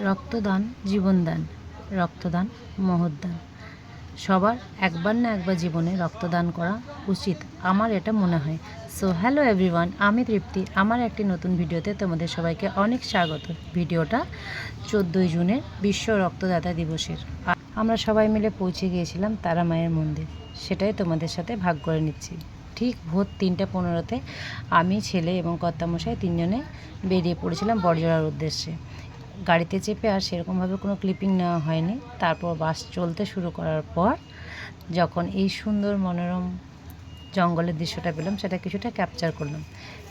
রক্তদান জীবনদান, রক্তদান মহৎদান। সবার একবার না একবার জীবনে রক্তদান করা উচিত, আমার এটা মনে হয়। সো হ্যালো এভরিওয়ান, আমি তৃপ্তি। আমার একটি নতুন ভিডিওতে তোমাদের সবাইকে অনেক স্বাগত। ভিডিওটা 14ই জুনের বিশ্ব রক্তদাতা দিবসের। আমরা সবাই মিলে পৌঁছে গিয়েছিলাম তারা মায়ের মন্দির, সেটাই তোমাদের সাথে ভাগ করে নিচ্ছি। ঠিক ভোর 3:15-তে আমি, ছেলে এবং কর্তামশাই তিনজনে বেরিয়ে পড়েছিলাম বড়জোড়ার উদ্দেশ্যে। গাড়িতে চেপে আর সেরকমভাবে কোনো ক্লিপিং নেওয়া হয়নি। তারপর বাস চলতে শুরু করার পর যখন এই সুন্দর মনোরম জঙ্গলের দৃশ্যটা পেলাম, সেটা কিছুটা ক্যাপচার করলাম।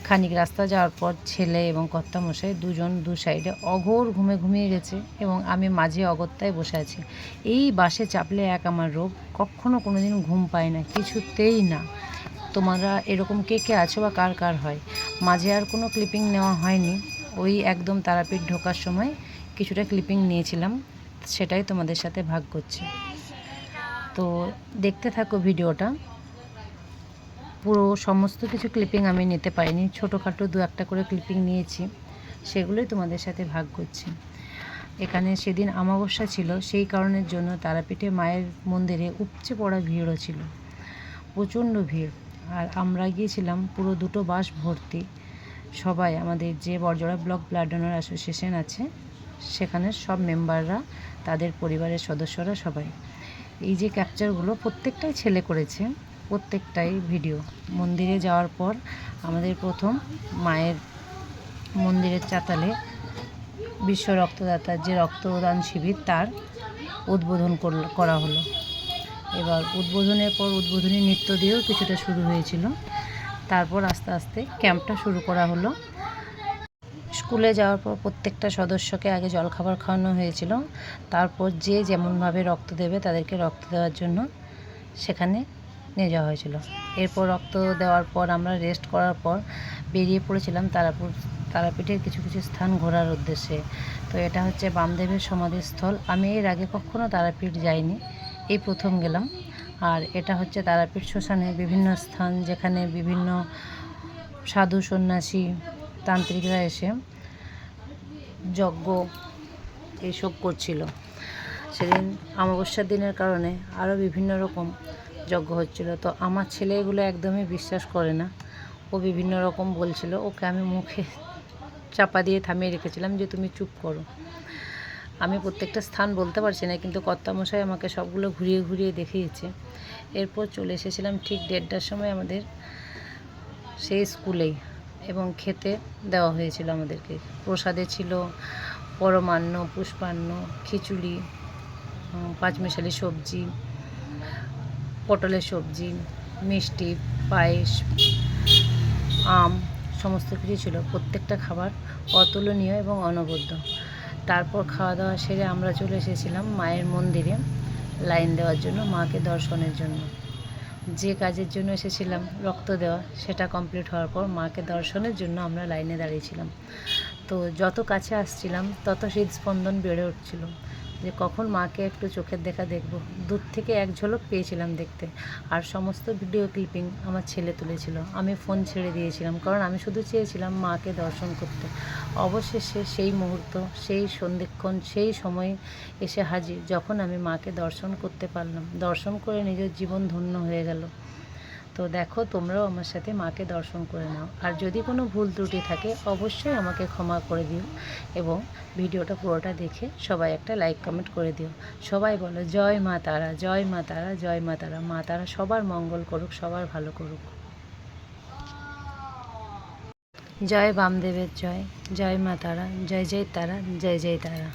খানিক রাস্তা যাওয়ার পর ছেলে এবং কর্তামশাই দুজন দু সাইডে অঘোর ঘুমিয়ে গেছে এবং আমি মাঝে অগত্যায় বসে আছি। এই বাসে চাপলে এক আমার রোগ, কখনো কোনো দিন ঘুম পায় না, কিছুতেই না। তোমরা এরকম কে কে আছো বা কার কার হয়? মাঝে আর কোনো ক্লিপিং নেওয়া হয়নি, ওই একদম তারাপীঠ ঢোকার সময় কিছুটা ক্লিপিং নিয়েছিলাম, সেটাই তোমাদের সাথে ভাগ করছি। তো দেখতে থাকো ভিডিওটা। পুরো সমস্ত কিছু ক্লিপিং আমি নিতে পারিনি, ছোটোখাটো দু একটা করে ক্লিপিং নিয়েছি, সেগুলোই তোমাদের সাথে ভাগ করছি। এখানে সেদিন অমাবস্যা ছিল, সেই কারণের জন্য তারাপীঠে মায়ের মন্দিরে উপচে পড়া ভিড়ও ছিল, প্রচণ্ড ভিড়। আর আমরা গিয়েছিলাম পুরো 2টো বাস ভর্তি। সবাই আমাদের যে Barajora block blood donor association আছে, সেখানে সব মেম্বাররা, তাদের পরিবারের সদস্যরা সবাই। এই যে ক্যাপচারগুলো প্রত্যেকটাই ছেলে করেছে, প্রত্যেকটাই ভিডিও। মন্দিরে যাওয়ার পর আমাদের প্রথম মায়ের মন্দিরের চাতালে বিশ্ব রক্তদাতার যে রক্তদান শিবির, তার উদ্বোধন করা হলো। এবার উদ্বোধনের পর উদ্বোধনী নৃত্য দিয়েও কিছুটা শুরু হয়েছিল। তারপর আস্তে আস্তে ক্যাম্পটা শুরু করা হলো। স্কুলে যাওয়ার পর প্রত্যেকটা সদস্যকে আগে জলখাবার খাওয়ানো হয়েছিল, তারপর যে যেমনভাবে রক্ত দেবে তাদেরকে রক্ত দেওয়ার জন্য সেখানে নিয়ে যাওয়া হয়েছিল। এরপর রক্ত দেওয়ার পর আমরা রেস্ট করার পর বেরিয়ে পড়েছিলাম তারাপীঠের কিছু কিছু স্থান ঘোরার উদ্দেশ্যে। তো এটা হচ্ছে বামদেবের সমাধিস্থল। আমি এর আগে কখনো তারাপীঠ যাইনি, এই প্রথম গেলাম। আর এটা হচ্ছে তারাপীঠ শ্মশানের বিভিন্ন স্থান, যেখানে বিভিন্ন সাধু সন্ন্যাসী তান্ত্রিকরা এসে যজ্ঞ এইসব করছিল। সেদিন অমাবস্যার দিনের কারণে আরও বিভিন্ন রকম যজ্ঞ হচ্ছিল। তো আমার ছেলে এগুলো একদমই বিশ্বাস করে না, ও বিভিন্ন রকম বলছিল। ওকে আমি মুখে চাপা দিয়ে থামিয়ে রেখেছিলাম যে তুমি চুপ করো। আমি প্রত্যেকটা স্থান বলতে পারছি না, কিন্তু কর্তামশাই আমাকে সবগুলো ঘুরিয়ে ঘুরিয়ে দেখিয়েছে। এরপর চলে এসেছিলাম ঠিক 1:30টার সময় আমাদের সেই স্কুলেই, এবং খেতে দেওয়া হয়েছিল আমাদেরকে। প্রসাদে ছিল পরমান্ন, পুষ্পান্ন, খিচুড়ি, পাঁচমিশালি সবজি, পটলের সবজি, মিষ্টি, পায়েস, আম, সমস্ত কিছু ছিল। প্রত্যেকটা খাবার অতুলনীয় এবং অনবদ্য। তারপর খাওয়া দাওয়া সেরে আমরা চলে এসেছিলাম মায়ের মন্দিরে লাইন দেওয়ার জন্য, মাকে দর্শনের জন্য। যে কাজের জন্য এসেছিলাম রক্ত দেওয়া, সেটা কমপ্লিট হওয়ার পর মাকে দর্শনের জন্য আমরা লাইনে দাঁড়িয়েছিলাম। তো যত কাছে আসছিলাম তত হৃদস্পন্দন বেড়ে উঠছিল, যে কখন মাকে একটু চোখের দেখা দেখব। দূর থেকে এক ঝলক পেয়েছিলাম দেখতে। আর সমস্ত ভিডিও ক্লিপিং আমার ছেলে তুলেছিল, আমি ফোন ছেড়ে দিয়েছিলাম, কারণ আমি শুধু চেয়েছিলাম মাকে দর্শন করতে। অবশেষে সেই মুহূর্ত, সেই সন্ধিক্ষণ, সেই সময় এসে হাজির, যখন আমি মাকে দর্শন করতে পারলাম। দর্শন করে নিজের জীবন ধন্য হয়ে গেল। তো দেখো, তোমরাও আমার সাথে মাকে দর্শন করে নাও। আর যদি কোনো ভুল ত্রুটি থাকে অবশ্যই আমাকে ক্ষমা করে দিও, এবং ভিডিওটা পুরোটা দেখে সবাই একটা লাইক কমেন্ট করে দিও। সবাই বলো জয় মা তারা, জয় মা তারা, জয় মা তারা। মা তারা সবার মঙ্গল করুক, সবার ভালো করুক। জয় বামদেবের জয়, জয় মা তারা, জয় জয় তারা, জয় জয় তারা।